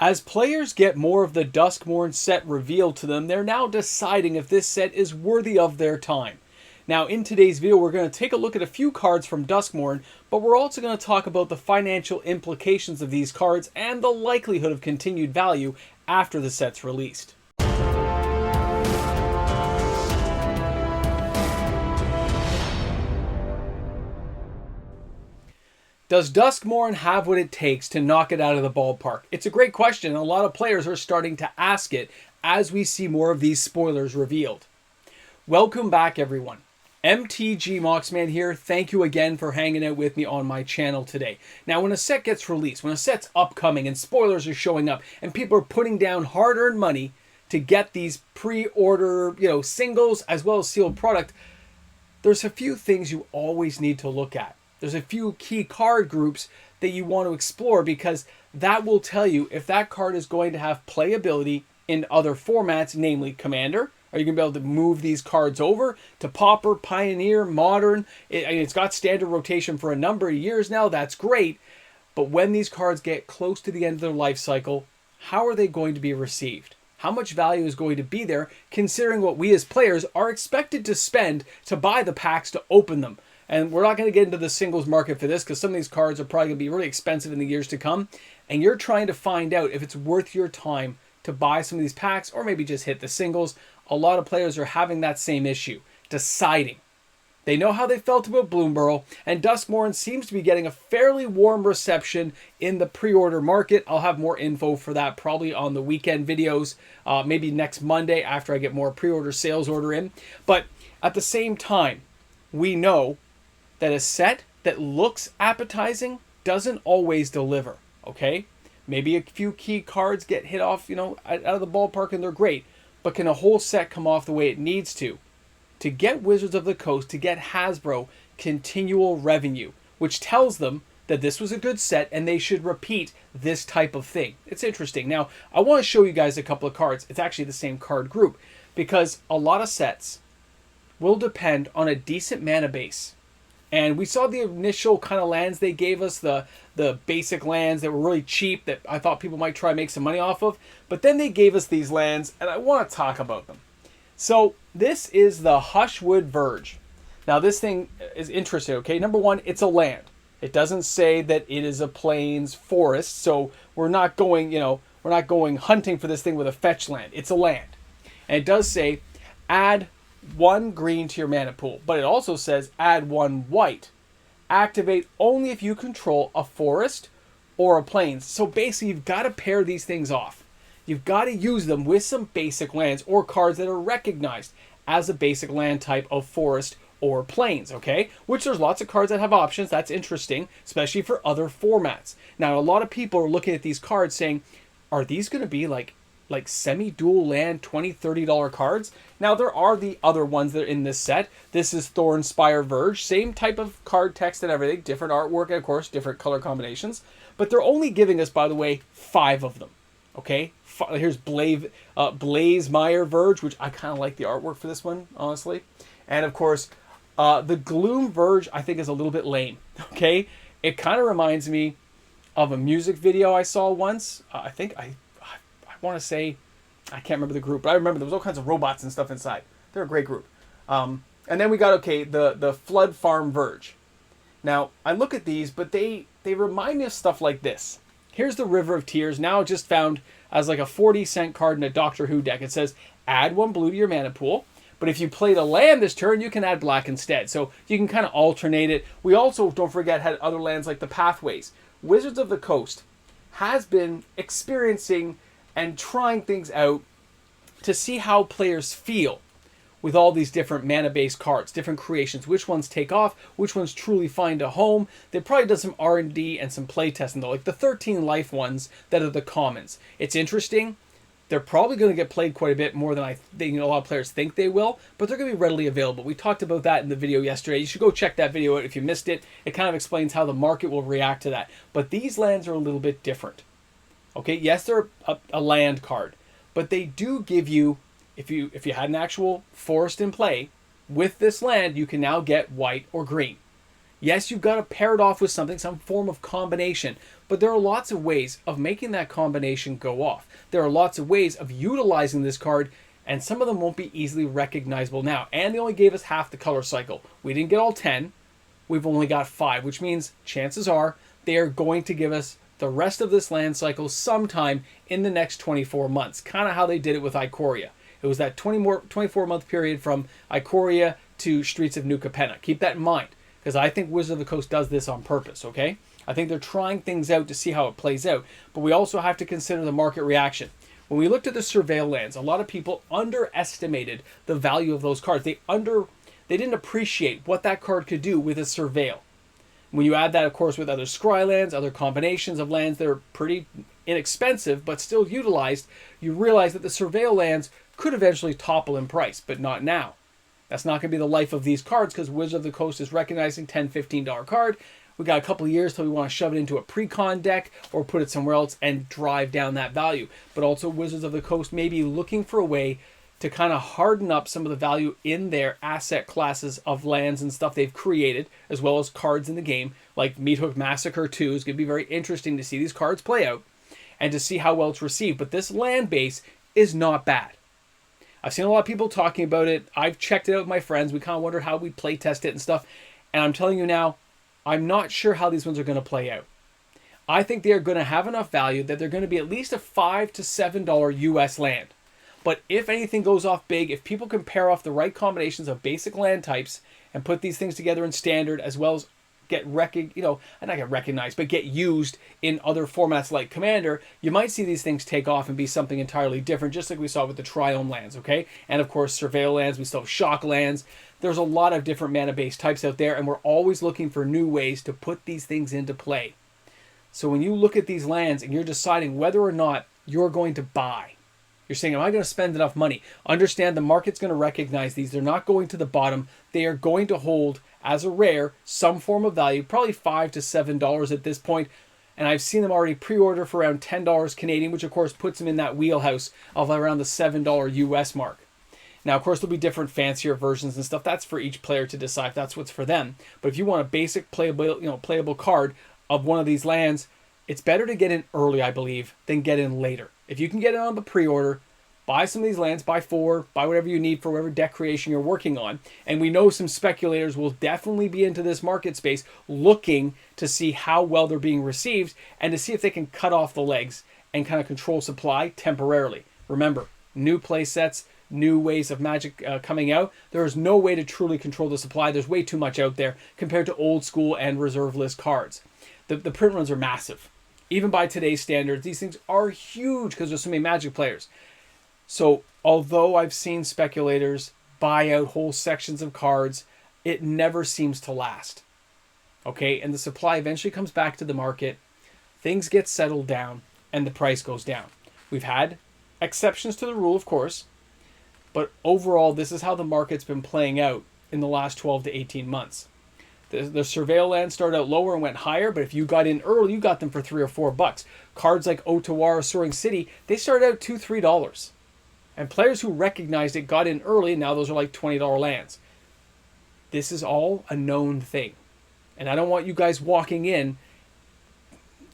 As players get more of the Duskmourn set revealed to them, they're now deciding if this set is worthy of their time. Now, in today's video, we're going to take a look at a few cards from Duskmourn, but we're also going to talk about the financial implications of these cards and the likelihood of continued value after the set's released. Does Duskmourn have what it takes to knock it out of the ballpark? It's a great question, and a lot of players are starting to ask it as we see more of these spoilers revealed. Welcome back, everyone. MTG Moxman here. Thank you again for hanging out with me on my channel today. Now, when a set gets released, when a set's upcoming and spoilers are showing up and people are putting down hard-earned money to get these pre-order, singles as well as sealed product, there's a few things you always need to look at. There's a few key card groups that you want to explore because that will tell you if that card is going to have playability in other formats, namely Commander. Are you going to be able to move these cards over to Pauper, Pioneer, Modern? It's got standard rotation for a number of years now. That's great. But when these cards get close to the end of their life cycle, how are they going to be received? How much value is going to be there considering what we as players are expected to spend to buy the packs to open them? And we're not going to get into the singles market for this because some of these cards are probably going to be really expensive in the years to come. And you're trying to find out if it's worth your time to buy some of these packs or maybe just hit the singles. A lot of players are having that same issue, deciding. They know how they felt about Bloomburrow, and Duskmourn seems to be getting a fairly warm reception in the pre-order market. I'll have more info for that probably on the weekend videos, maybe next Monday after I get more pre-order sales order in. But at the same time, we know that a set that looks appetizing doesn't always deliver, okay? Maybe a few key cards get hit off, out of the ballpark and they're great, but can a whole set come off the way it needs to? To get Wizards of the Coast, to get Hasbro continual revenue, which tells them that this was a good set and they should repeat this type of thing. It's interesting. Now, I want to show you guys a couple of cards. It's actually the same card group because a lot of sets will depend on a decent mana base. And we saw the initial kind of lands they gave us, the basic lands that were really cheap that I thought people might try and make some money off of. But then they gave us these lands, and I want to talk about them. So this is the Hushwood Verge. Now this thing is interesting, okay? Number one, it's a land. It doesn't say that it is a plains forest, so we're not going, we're not going hunting for this thing with a fetch land. It's a land. And it does say add 1 green to your mana pool, but it also says add 1 white. Activate only if you control a forest or a plains. So basically you've got to pair these things off. You've got to use them with some basic lands or cards that are recognized as a basic land type of forest or plains, okay? Which there's lots of cards that have options. That's interesting, especially for other formats. Now, a lot of people are looking at these cards saying, are these going to be like semi-dual land $20, $30 cards? Now, there are the other ones that are in this set. This is Thornspire Verge. Same type of card text and everything. Different artwork and, of course, different color combinations. But they're only giving us, by the way, 5 of them. Okay? Here's Blaze Meyer Verge, which I kind of like the artwork for this one, honestly. And, of course, the Gloom Verge, I think, is a little bit lame. Okay? It kind of reminds me of a music video I saw once. I want to say, I can't remember the group, but I remember there was all kinds of robots and stuff inside. They're a great group. And then we got, the Flood Farm Verge. Now, I look at these, but they remind me of stuff like this. Here's the River of Tears, now just found as like a 40-cent card in a Doctor Who deck. It says, add 1 blue to your mana pool, but if you played a land this turn, you can add black instead. So you can kind of alternate it. We also, don't forget, had other lands like the Pathways. Wizards of the Coast has been experiencing and trying things out to see how players feel with all these different mana-based cards, different creations, which ones take off, which ones truly find a home. They probably done some R&D and some play testing though, like the 13 life ones that are the commons. It's interesting. They're probably going to get played quite a bit more than I think a lot of players think they will, but they're going to be readily available. We talked about that in the video yesterday. You should go check that video out if you missed it. It kind of explains how the market will react to that. But these lands are a little bit different. Okay, yes, they're a land card, but they do give you, if you had an actual forest in play, with this land, you can now get white or green. Yes, you've got to pair it off with something, some form of combination, but there are lots of ways of making that combination go off. There are lots of ways of utilizing this card, and some of them won't be easily recognizable now. And they only gave us half the color cycle. We didn't get all 10. We've only got 5, which means chances are they are going to give us the rest of this land cycle sometime in the next 24 months. Kind of how they did it with Ikoria. It was that 24-month period from Ikoria to Streets of New Capenna. Keep that in mind, because I think Wizard of the Coast does this on purpose, okay? I think they're trying things out to see how it plays out, but we also have to consider the market reaction. When we looked at the Surveil lands, a lot of people underestimated the value of those cards. They didn't appreciate what that card could do with a Surveil. When you add that, of course, with other scry lands, other combinations of lands that are pretty inexpensive but still utilized, you realize that the Surveil lands could eventually topple in price, but not now. That's not going to be the life of these cards because Wizard of the Coast is recognizing $10, $15 card. We got a couple of years till we want to shove it into a pre-con deck or put it somewhere else and drive down that value. But also Wizards of the Coast may be looking for a way to kind of harden up some of the value in their asset classes of lands and stuff they've created, as well as cards in the game, like Meathook Massacre 2 is going to be very interesting to see these cards play out and to see how well it's received. But this land base is not bad. I've seen a lot of people talking about it. I've checked it out with my friends. We kind of wondered how we'd play test it and stuff. And I'm telling you now, I'm not sure how these ones are going to play out. I think they're going to have enough value that they're going to be at least a $5 to $7 US land. But if anything goes off big, if people can pair off the right combinations of basic land types and put these things together in standard, as well as get not get recognized, but get used in other formats like Commander, you might see these things take off and be something entirely different, just like we saw with the Triome lands, okay? And of course, Surveil lands, we still have Shock lands. There's a lot of different mana-based types out there, and we're always looking for new ways to put these things into play. So when you look at these lands and you're deciding whether or not you're going to buy, you're saying, am I going to spend enough money? Understand the market's going to recognize these. They're not going to the bottom. They are going to hold, as a rare, some form of value, probably $5 to $7 at this point. And I've seen them already pre-order for around $10 Canadian, which of course puts them in that wheelhouse of around the $7 US mark. Now, of course, there'll be different fancier versions and stuff. That's for each player to decide if that's what's for them. But if you want a basic playable card of one of these lands, it's better to get in early, I believe, than get in later. If you can get it on the pre-order, buy some of these lands, buy 4, buy whatever you need for whatever deck creation you're working on. And we know some speculators will definitely be into this market space looking to see how well they're being received and to see if they can cut off the legs and kind of control supply temporarily. Remember, new play sets, new ways of Magic coming out. There is no way to truly control the supply. There's way too much out there compared to old school and reserve list cards. The print runs are massive. Even by today's standards, these things are huge because there's so many Magic players. So although I've seen speculators buy out whole sections of cards, it never seems to last. Okay, and the supply eventually comes back to the market, things get settled down, and the price goes down. We've had exceptions to the rule, of course, but overall, this is how the market's been playing out in the last 12 to 18 months. The Surveil land started out lower and went higher, but if you got in early, you got them for $3 or $4. Cards like Otawara, Soaring City, they started out $2, $3. And players who recognized it got in early, and now those are like $20 lands. This is all a known thing. And I don't want you guys walking in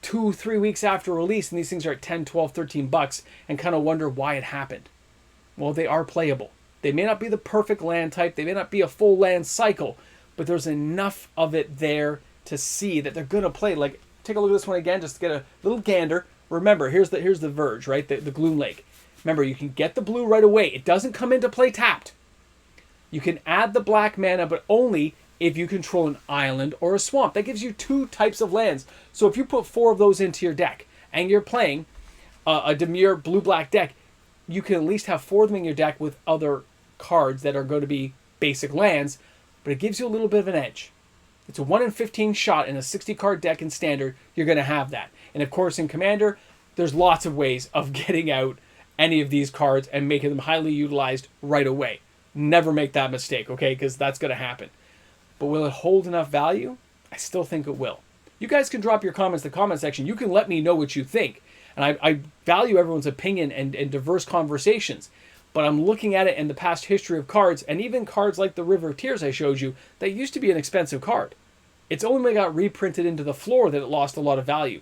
2-3 weeks after release, and these things are at $10, $12, $13, and kind of wonder why it happened. Well, they are playable. They may not be the perfect land type, they may not be a full land cycle, but there's enough of it there to see that they're going to play. Like, take a look at this one again, just to get a little gander. Remember, here's the Verge, right? The Gloom Lake. Remember, you can get the blue right away. It doesn't come into play tapped. You can add the black mana, but only if you control an island or a swamp. That gives you 2 types of lands. So if you put 4 of those into your deck, and you're playing a Demure blue-black deck, you can at least have 4 of them in your deck with other cards that are going to be basic lands, but it gives you a little bit of an edge. It's a 1 in 15 shot in a 60-card deck in Standard. You're going to have that. And of course, in Commander, there's lots of ways of getting out any of these cards and making them highly utilized right away. Never make that mistake, okay? Because that's going to happen. But will it hold enough value? I still think it will. You guys can drop your comments in the comment section. You can let me know what you think. And I value everyone's opinion and diverse conversations. But I'm looking at it in the past history of cards, and even cards like the River of Tears I showed you, that used to be an expensive card. It's only when it got reprinted into the floor that it lost a lot of value.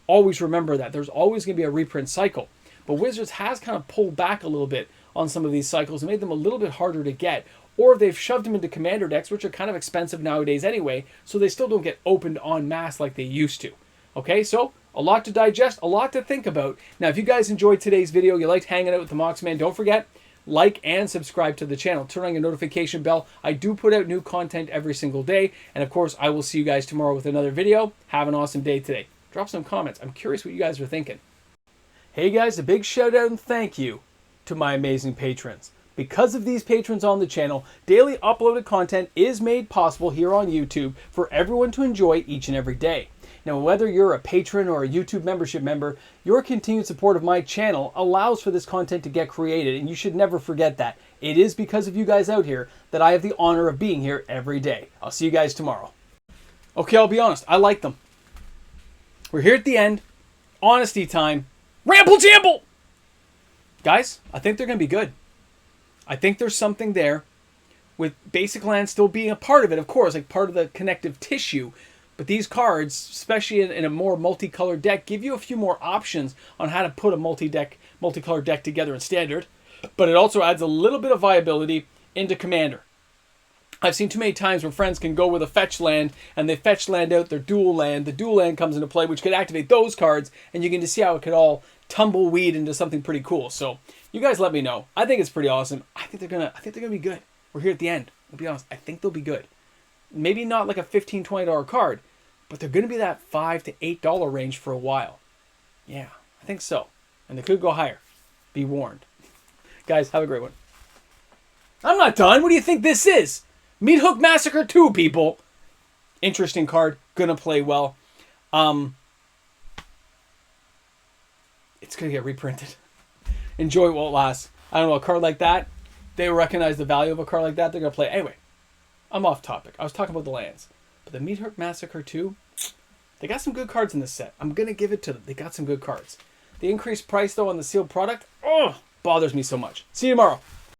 Always remember that. There's always going to be a reprint cycle. But Wizards has kind of pulled back a little bit on some of these cycles and made them a little bit harder to get. Or they've shoved them into commander decks, which are kind of expensive nowadays anyway, so they still don't get opened en masse like they used to. Okay, so a lot to digest, a lot to think about. Now, if you guys enjoyed today's video, you liked hanging out with the Moxman, don't forget, like and subscribe to the channel. Turn on your notification bell. I do put out new content every single day. And of course, I will see you guys tomorrow with another video. Have an awesome day today. Drop some comments. I'm curious what you guys are thinking. Hey guys, a big shout out and thank you to my amazing patrons. Because of these patrons on the channel, daily uploaded content is made possible here on YouTube for everyone to enjoy each and every day. Now, whether you're a patron or a YouTube membership member, your continued support of my channel allows for this content to get created, and you should never forget that. It is because of you guys out here that I have the honor of being here every day. I'll see you guys tomorrow. Okay, I'll be honest, I like them. We're here at the end. Honesty time. Ramble Jamble! Guys, I think they're going to be good. I think there's something there with basic land still being a part of it, of course, like part of the connective tissue. But these cards, especially in a more multicolored deck, give you a few more options on how to put a multicolored deck together in Standard. But it also adds a little bit of viability into Commander. I've seen too many times where friends can go with a fetch land, and they fetch land out their dual land. The dual land comes into play, which could activate those cards, and you can just see how it could all tumbleweed into something pretty cool. So you guys let me know. I think it's pretty awesome. I think they're gonna be good. We're here at the end. I'll be honest. I think they'll be good. Maybe not like a $15, $20 card, but they're going to be that $5 to $8 range for a while. Yeah, I think so. And they could go higher. Be warned. Guys, have a great one. I'm not done. What do you think this is? Meat Hook Massacre 2, people. Interesting card. Gonna play well. It's gonna get reprinted. Enjoy it while it lasts. I don't know, a card like that, they recognize the value of a card like that, they're gonna play. Anyway, I'm off topic. I was talking about the lands. But the Meat Hook Massacre 2, they got some good cards in this set. I'm gonna give it to them. They got some good cards. The increased price though on the sealed product, bothers me so much. See you tomorrow.